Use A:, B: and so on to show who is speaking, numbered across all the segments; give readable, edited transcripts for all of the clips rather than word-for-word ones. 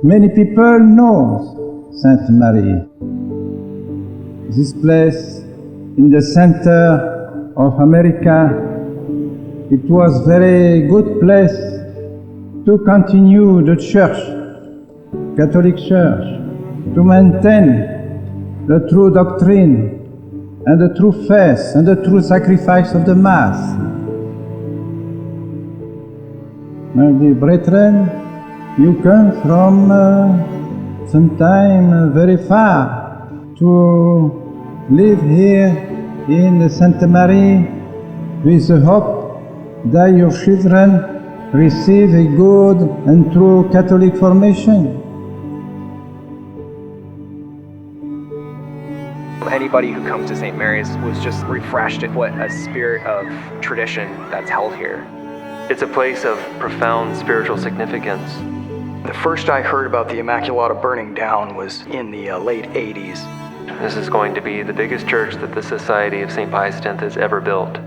A: Many people know Sainte Marie. This place in the center of America, it was very good place to continue the church, Catholic Church, to maintain the true doctrine and the true faith and the true sacrifice of the Mass. My dear brethren, you come from sometime very far to live here in Sainte Marie with the hope that your children receive a good and true Catholic formation.
B: Anybody who comes to St. Mary's was just refreshed at what a spirit of tradition that's held here.
C: It's a place of profound spiritual significance.
D: The first I heard about the Immaculata burning down was in the late 80s.
C: This is going to be the biggest church that the Society of St. Pius X has ever built.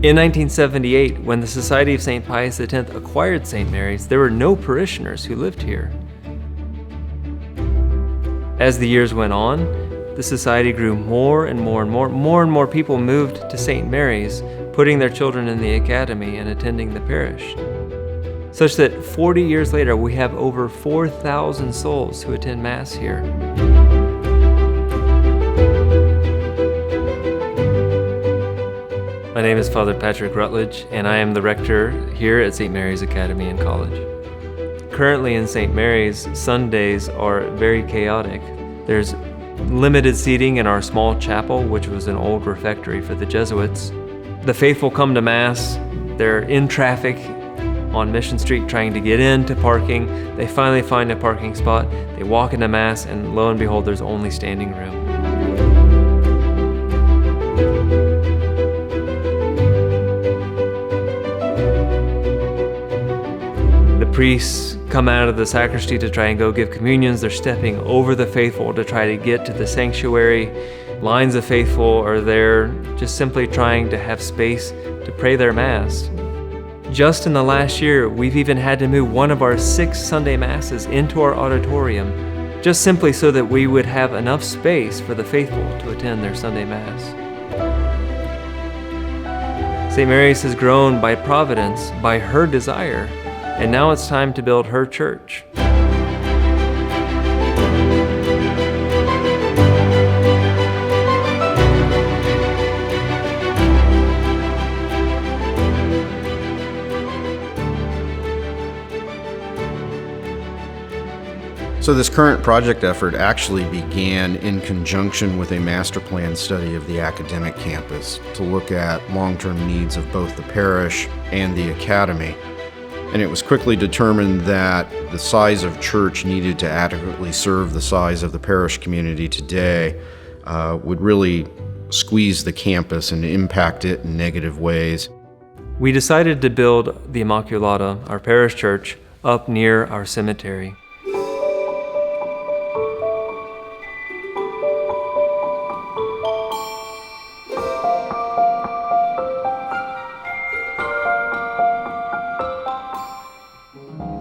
C: In 1978, when the Society of St. Pius X acquired St. Mary's, there were no parishioners who lived here. As the years went on, the society grew more and more people moved to St. Mary's, putting their children in the academy and attending the parish. Such that 40 years later, we have over 4,000 souls who attend Mass here. My name is Father Patrick Rutledge, and I am the rector here at St. Mary's Academy and College. Currently in St. Mary's, Sundays are very chaotic. There's limited seating in our small chapel, which was an old refectory for the Jesuits. The faithful come to Mass, they're in traffic on Mission Street trying to get into parking. They finally find a parking spot, they walk into Mass, and lo and behold, there's only standing room. Priests come out of the sacristy to try and go give communions. They're stepping over the faithful to try to get to the sanctuary. Lines of faithful are there just simply trying to have space to pray their Mass. Just in the last year, we've even had to move one of our 6 Sunday Masses into our auditorium, just simply so that we would have enough space for the faithful to attend their Sunday Mass. St. Mary's has grown by providence, by her desire, and now it's time to build her church.
E: So this current project effort actually began in conjunction with a master plan study of the academic campus to look at long-term needs of both the parish and the academy. And it was quickly determined that the size of church needed to adequately serve the size of the parish community today would really squeeze the campus and impact it in negative ways.
C: We decided to build the Immaculata, our parish church, up near our cemetery.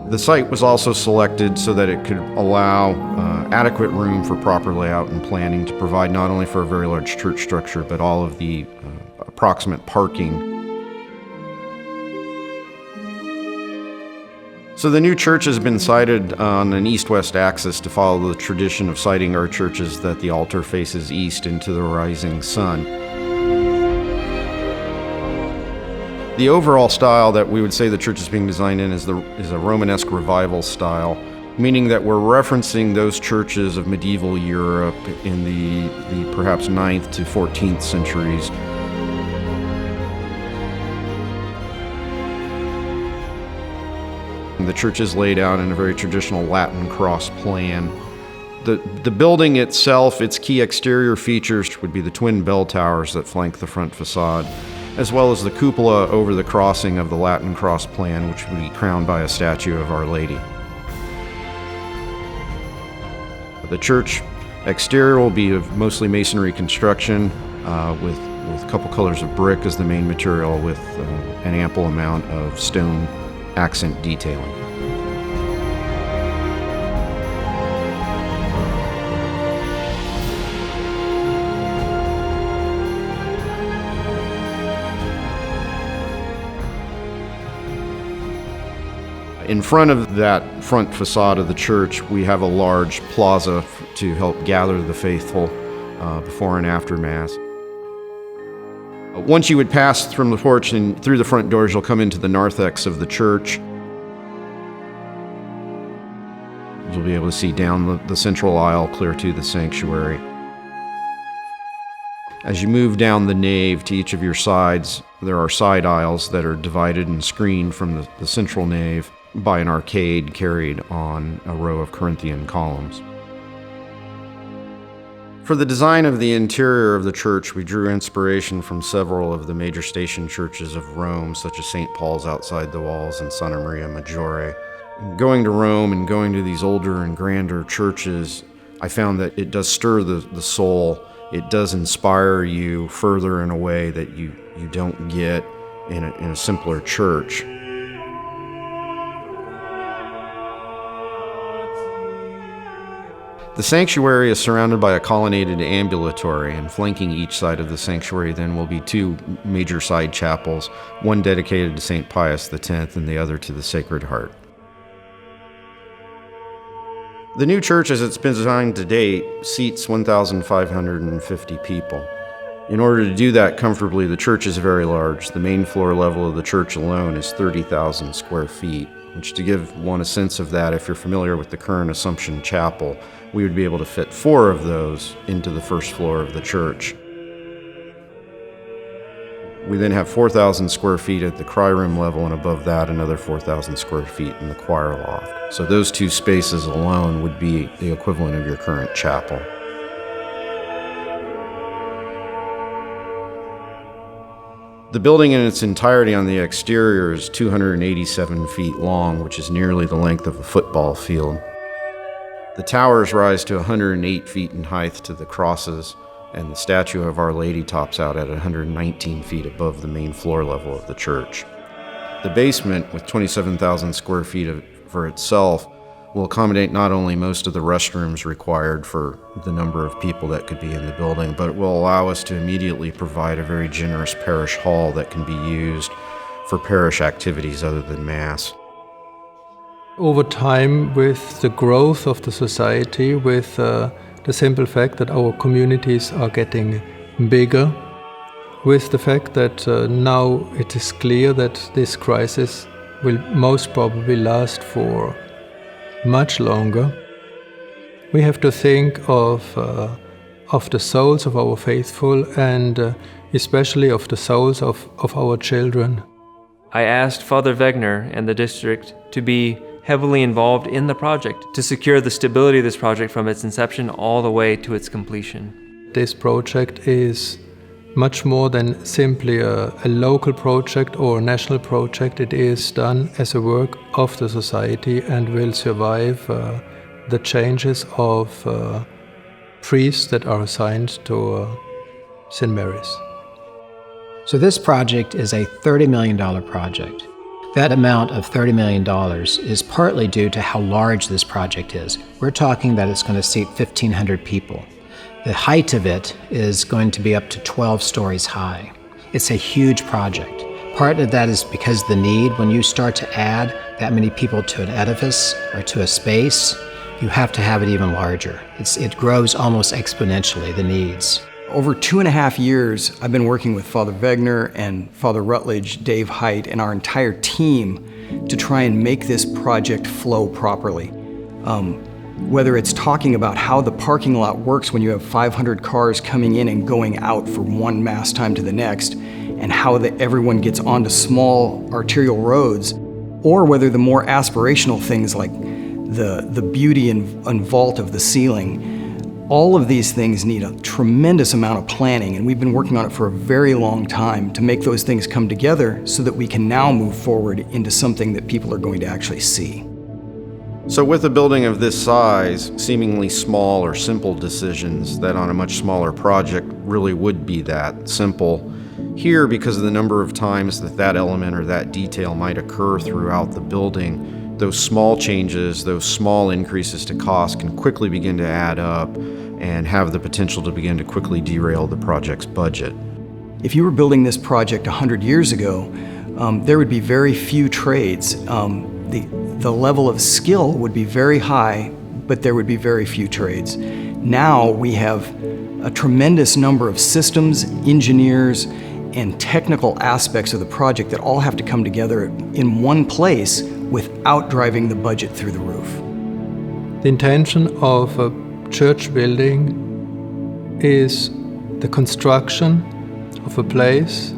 E: The site was also selected so that it could allow adequate room for proper layout and planning to provide not only for a very large church structure, but all of the approximate parking. So the new church has been sited on an east-west axis to follow the tradition of siting our churches that the altar faces east into the rising sun. The overall style that we would say the church is being designed in is a Romanesque revival style, meaning that we're referencing those churches of medieval Europe in the perhaps 9th to 14th centuries. And the church is laid out in a very traditional Latin cross plan. The building itself, its key exterior features would be the twin bell towers that flank the front facade. as well as the cupola over the crossing of the Latin cross plan, which would be crowned by a statue of Our Lady. The church exterior will be of mostly masonry construction with a couple colors of brick as the main material, with an ample amount of stone accent detailing. In front of that front facade of the church, we have a large plaza to help gather the faithful before and after Mass. Once you would pass from the porch and through the front doors, you'll come into the narthex of the church. You'll be able to see down the central aisle clear to the sanctuary. As you move down the nave to each of your sides, there are side aisles that are divided and screened from the central nave by an arcade carried on a row of Corinthian columns. For the design of the interior of the church, we drew inspiration from several of the major station churches of Rome, such as St. Paul's outside the walls and Santa Maria Maggiore. Going to Rome and going to these older and grander churches, I found that it does stir the soul. It does inspire you further in a way that you don't get in a simpler church. The sanctuary is surrounded by a colonnaded ambulatory, and flanking each side of the sanctuary then will be two major side chapels, one dedicated to St. Pius X and the other to the Sacred Heart. The new church, as it's been designed to date, seats 1,550 people. In order to do that comfortably, the church is very large. The main floor level of the church alone is 30,000 square feet, which, to give one a sense of that, if you're familiar with the current Assumption Chapel, we would be able to fit 4 of those into the first floor of the church. We then have 4,000 square feet at the cry room level, and above that another 4,000 square feet in the choir loft. So those 2 spaces alone would be the equivalent of your current chapel. The building in its entirety on the exterior is 287 feet long, which is nearly the length of a football field. The towers rise to 108 feet in height to the crosses, and the statue of Our Lady tops out at 119 feet above the main floor level of the church. The basement, with 27,000 square feet for itself, will accommodate not only most of the restrooms required for the number of people that could be in the building, but it will allow us to immediately provide a very generous parish hall that can be used for parish activities other than Mass.
F: Over time, with the growth of the society, with the simple fact that our communities are getting bigger, with the fact that now it is clear that this crisis will most probably last for much longer, we have to think of the souls of our faithful and especially of the souls of our children.
C: I asked Father Wegner and the district to be heavily involved in the project to secure the stability of this project from its inception all the way to its completion.
F: This project is much more than simply a local project or a national project. It is done as a work of the society and will survive the changes of priests that are assigned to St. Mary's.
G: So this project is a $30 million project. That amount of $30 million is partly due to how large this project is. We're talking that it's going to seat 1,500 people. The height of it is going to be up to 12 stories high. It's a huge project. Part of that is because the need, when you start to add that many people to an edifice or to a space, you have to have it even larger. It grows almost exponentially, the needs.
D: Over 2.5 years, I've been working with Father Wegner and Father Rutledge, Dave Height, and our entire team to try and make this project flow properly. Whether it's talking about how the parking lot works when you have 500 cars coming in and going out from one Mass time to the next, and how everyone gets onto small arterial roads, or whether the more aspirational things like the beauty and vault of the ceiling. All of these things need a tremendous amount of planning, and we've been working on it for a very long time to make those things come together so that we can now move forward into something that people are going to actually see.
E: So with a building of this size, seemingly small or simple decisions that on a much smaller project really would be that simple, here, because of the number of times that element or that detail might occur throughout the building, those small changes, those small increases to cost can quickly begin to add up and have the potential to begin to quickly derail the project's budget.
D: If you were building this project 100 years ago, there would be very few trades. The level of skill would be very high, but there would be very few trades. Now we have a tremendous number of systems, engineers, and technical aspects of the project that all have to come together in one place without driving the budget through the roof.
F: The intention of a church building is the construction of a place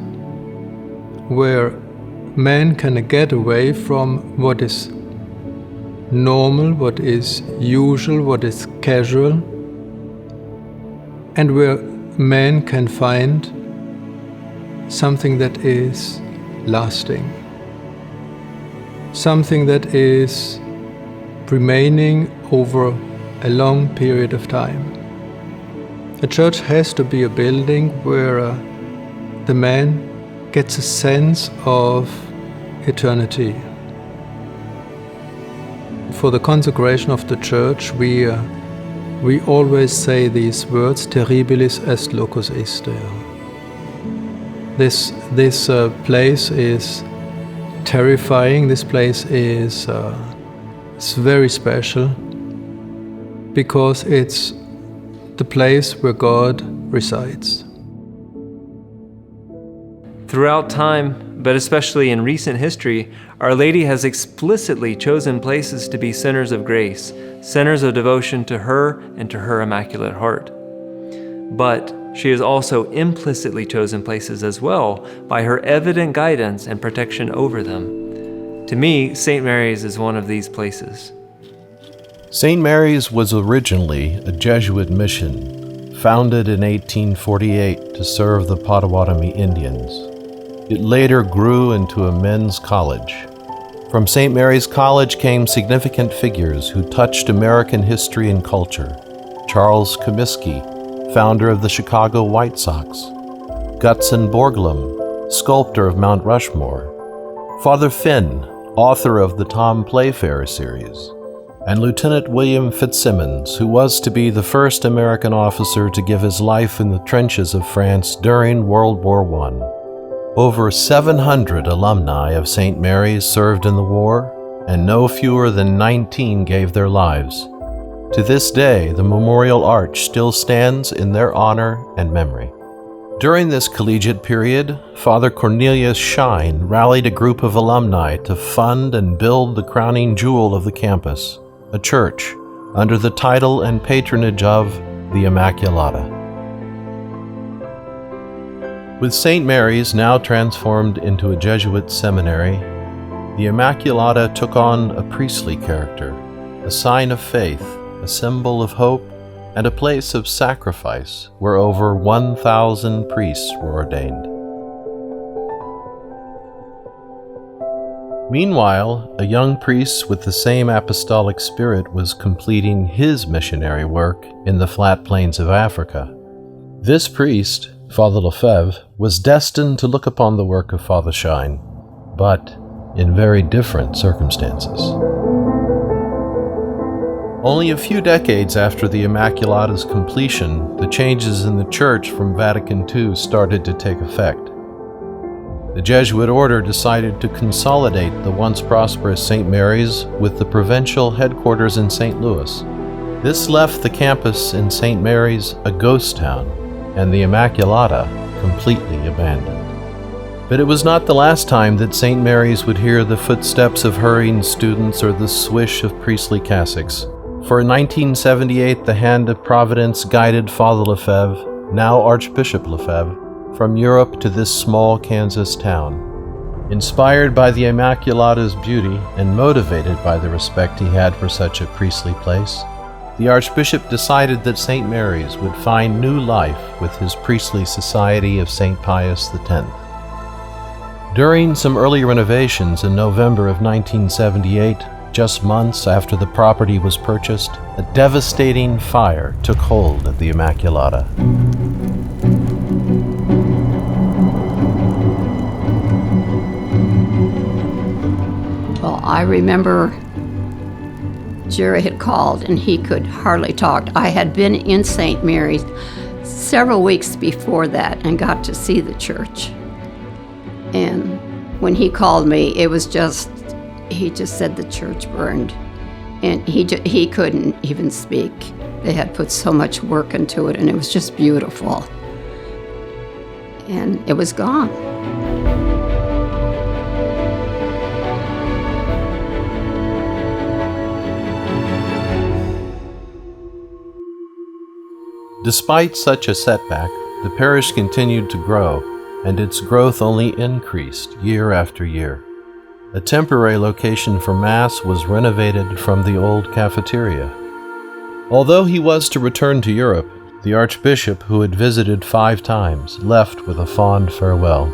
F: where man can get away from what is normal, what is usual, what is casual, and where man can find something that is lasting, something that is remaining over a long period of time. A church has to be a building where the man gets a sense of eternity. For the consecration of the church, we always say these words, terribilis est locus Easter. This place is terrifying. This place is very special because it's the place where God resides.
C: Throughout time, but especially in recent history, Our Lady has explicitly chosen places to be centers of grace, centers of devotion to her and to her Immaculate Heart. But she has also implicitly chosen places as well by her evident guidance and protection over them. To me, St. Mary's is one of these places.
H: St. Mary's was originally a Jesuit mission, founded in 1848 to serve the Potawatomi Indians. It later grew into a men's college. From St. Mary's College came significant figures who touched American history and culture. Charles Comiskey, founder of the Chicago White Sox; Gutzon Borglum, sculptor of Mount Rushmore; Father Finn, author of the Tom Playfair series; and Lieutenant William Fitzsimmons, who was to be the first American officer to give his life in the trenches of France during World War I. Over 700 alumni of St. Mary's served in the war, and no fewer than 19 gave their lives. To this day, the memorial arch still stands in their honor and memory. During this collegiate period, Father Cornelius Shine rallied a group of alumni to fund and build the crowning jewel of the campus, a church, under the title and patronage of the Immaculata. With St. Mary's now transformed into a Jesuit seminary, the Immaculata took on a priestly character, a sign of faith, a symbol of hope, and a place of sacrifice where over 1,000 priests were ordained. Meanwhile, a young priest with the same apostolic spirit was completing his missionary work in the flat plains of Africa. This priest, Father Lefebvre, was destined to look upon the work of Father Shine, but in very different circumstances. Only a few decades after the Immaculata's completion, the changes in the Church from Vatican II started to take effect. The Jesuit order decided to consolidate the once prosperous St. Mary's with the provincial headquarters in St. Louis. This left the campus in St. Mary's a ghost town, and the Immaculata completely abandoned. But it was not the last time that St. Mary's would hear the footsteps of hurrying students or the swish of priestly cassocks. For in 1978, the hand of Providence guided Father Lefebvre, now Archbishop Lefebvre, from Europe to this small Kansas town. Inspired by the Immaculata's beauty and motivated by the respect he had for such a priestly place, the Archbishop decided that St. Mary's would find new life with his priestly society of St. Pius X. During some early renovations in November of 1978, just months after the property was purchased, a devastating fire took hold at the Immaculata.
I: Well, I remember Jerry had called and he could hardly talk. I had been in St. Mary's several weeks before that and got to see the church. And when he called me, it was just, he just said the church burned. And he couldn't even speak. They had put so much work into it and it was just beautiful. And it was gone.
H: Despite such a setback, the parish continued to grow, and its growth only increased year after year. A temporary location for Mass was renovated from the old cafeteria. Although he was to return to Europe, the Archbishop, who had visited 5 times, left with a fond farewell.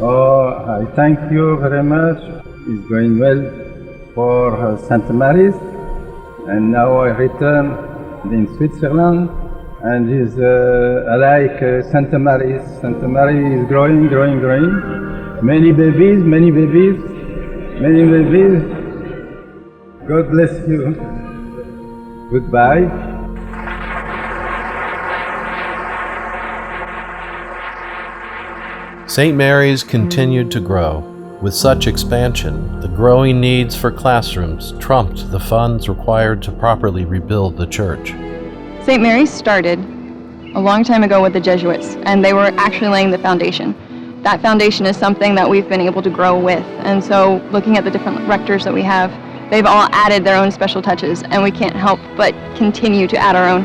A: Oh, I thank you very much. It's going well for St. Mary's, and now I return in Switzerland, and is like St. Mary's. St. Mary is growing. Many babies. God bless you. Goodbye.
H: St. Mary's continued to grow. With such expansion, the growing needs for classrooms trumped the funds required to properly rebuild the church.
J: St. Mary's started a long time ago with the Jesuits, and they were actually laying the foundation. That foundation is something that we've been able to grow with, and so looking at the different rectors that we have, they've all added their own special touches, and we can't help but continue to add our own.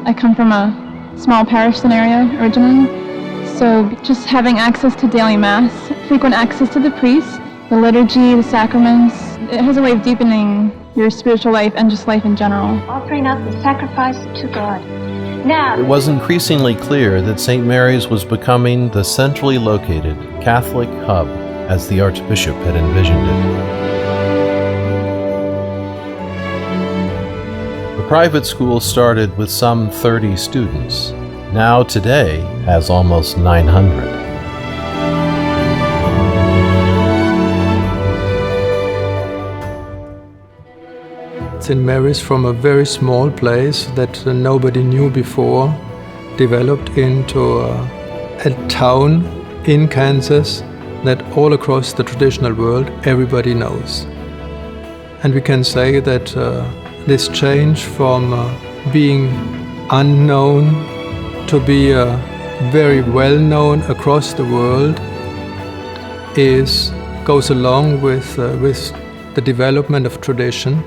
K: I come from a small parish scenario originally, so just having access to daily Mass, frequent access to the priest, the liturgy, the sacraments, it has a way of deepening your spiritual life and just life in general.
L: Offering up the sacrifice to God. Now,
H: It was increasingly clear that St. Mary's was becoming the centrally located Catholic hub as the Archbishop had envisioned it. The private school started with some 30 students. Now today has almost 900.
F: St. Mary's, from a very small place that nobody knew before, developed into a town in Kansas that all across the traditional world everybody knows. And we can say that this change from being unknown to be very well known across the world goes along with the development of tradition,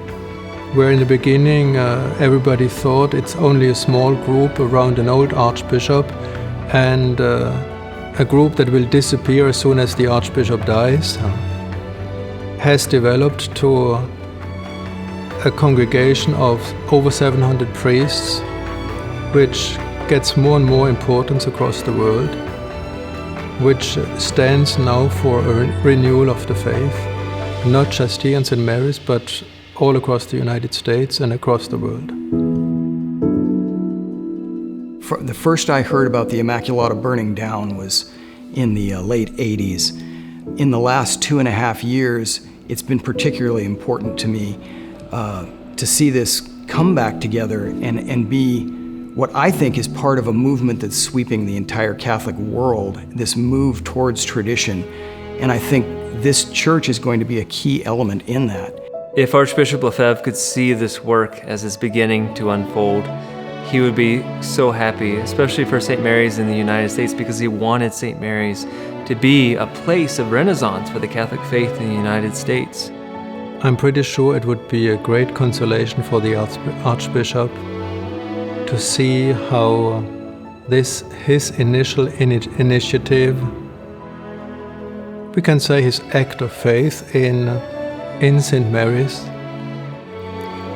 F: where in the beginning everybody thought it's only a small group around an old archbishop and a group that will disappear as soon as the archbishop dies, has developed to a congregation of over 700 priests, which gets more and more importance across the world, which stands now for a renewal of the faith, not just here in St. Mary's, but all across the United States and across the world.
D: The first I heard about the Immaculata burning down was in the late 80s. In the last 2.5 years, it's been particularly important to me to see this come back together and be what I think is part of a movement that's sweeping the entire Catholic world, this move towards tradition. And I think this church is going to be a key element in that.
C: If Archbishop Lefebvre could see this work as it's beginning to unfold, he would be so happy, especially for St. Mary's in the United States, because he wanted St. Mary's to be a place of renaissance for the Catholic faith in the United States.
F: I'm pretty sure it would be a great consolation for the Archbishop to see how his initial initiative, we can say his act of faith in St. Mary's,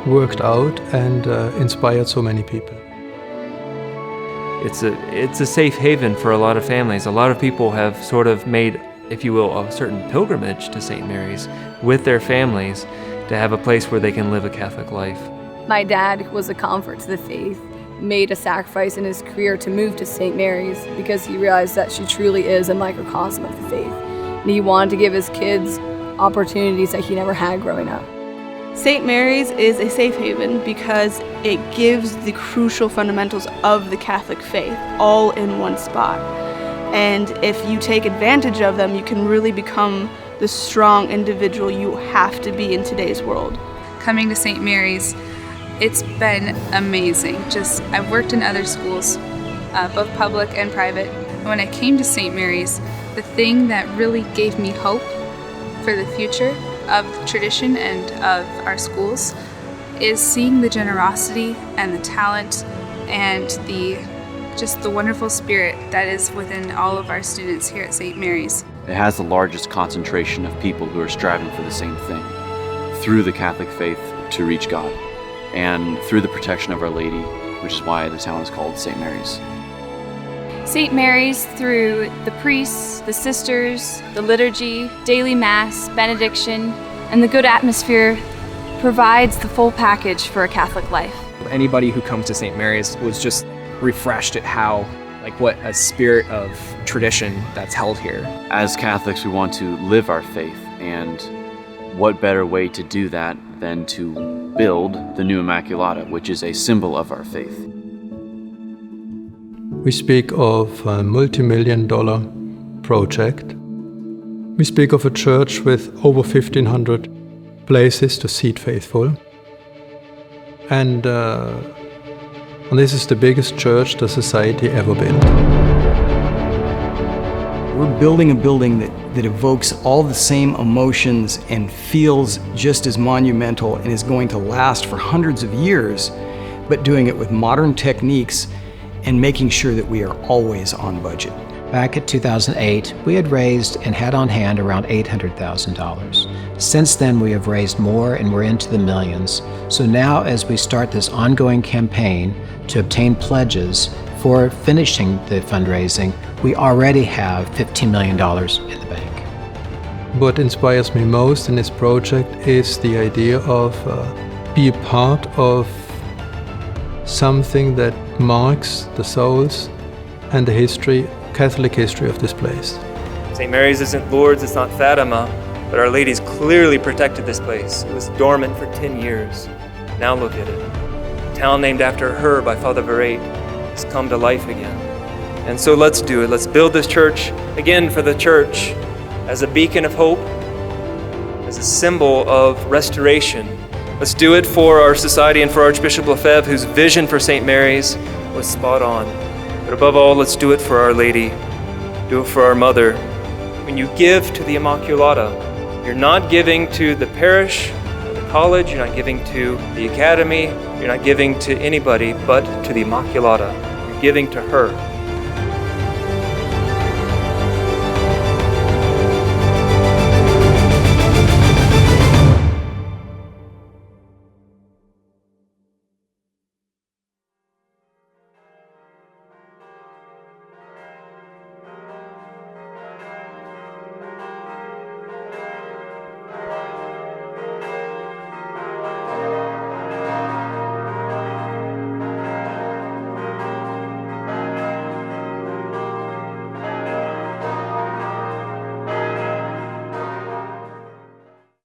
F: worked out and inspired so many people.
C: It's a safe haven for a lot of families. A lot of people have sort of made, if you will, a certain pilgrimage to St. Mary's with their families to have a place where they can live a Catholic life.
M: My dad, who was a convert to the faith, made a sacrifice in his career to move to St. Mary's because he realized that she truly is a microcosm of the faith. And he wanted to give his kids opportunities that he never had growing up.
N: St. Mary's is a safe haven because it gives the crucial fundamentals of the Catholic faith all in one spot. And if you take advantage of them, you can really become the strong individual you have to be in today's world.
O: Coming to St. Mary's, it's been amazing. I've worked in other schools, both public and private. And when I came to St. Mary's, the thing that really gave me hope for the future of tradition and of our schools is seeing the generosity and the talent and the wonderful spirit that is within all of our students here at St. Mary's.
P: It has the largest concentration of people who are striving for the same thing, through the Catholic faith to reach God, and through the protection of Our Lady, which is why the town is called St. Mary's.
Q: St. Mary's, through the priests, the sisters, the liturgy, daily mass, benediction, and the good atmosphere, provides the full package for a Catholic life.
B: Anybody who comes to St. Mary's was just refreshed at what a spirit of tradition that's held here.
P: As Catholics, we want to live our faith, and what better way to do that than to build the new Immaculata, which is a symbol of our faith.
F: We speak of a multi-million-dollar project. We speak of a church with over 1,500 places to seat faithful. And this is the biggest church the society ever built.
D: We're building a building that evokes all the same emotions and feels just as monumental and is going to last for hundreds of years, but doing it with modern techniques and making sure that we are always on budget.
G: Back in 2008, we had raised and had on hand around $800,000. Since then, we have raised more and we're into the millions. So now, as we start this ongoing campaign to obtain pledges for finishing the fundraising, we already have $15 million in the bank.
F: What inspires me most in this project is the idea of be a part of something that marks the souls and the history, Catholic history of this place.
C: St. Mary's isn't Lourdes, it's not Fatima, but Our Lady's clearly protected this place. It was dormant for 10 years. Now look at it. A town named after her by Father Verate has come to life again. And so let's do it. Let's build this church again for the church as a beacon of hope, as a symbol of restoration. Let's do it for our society and for Archbishop Lefebvre, whose vision for St. Mary's was spot on. But above all, let's do it for Our Lady. Do it for our Mother. When you give to the Immaculata, you're not giving to the parish or the college, you're not giving to the academy, you're not giving to anybody but to the Immaculata. You're giving to her.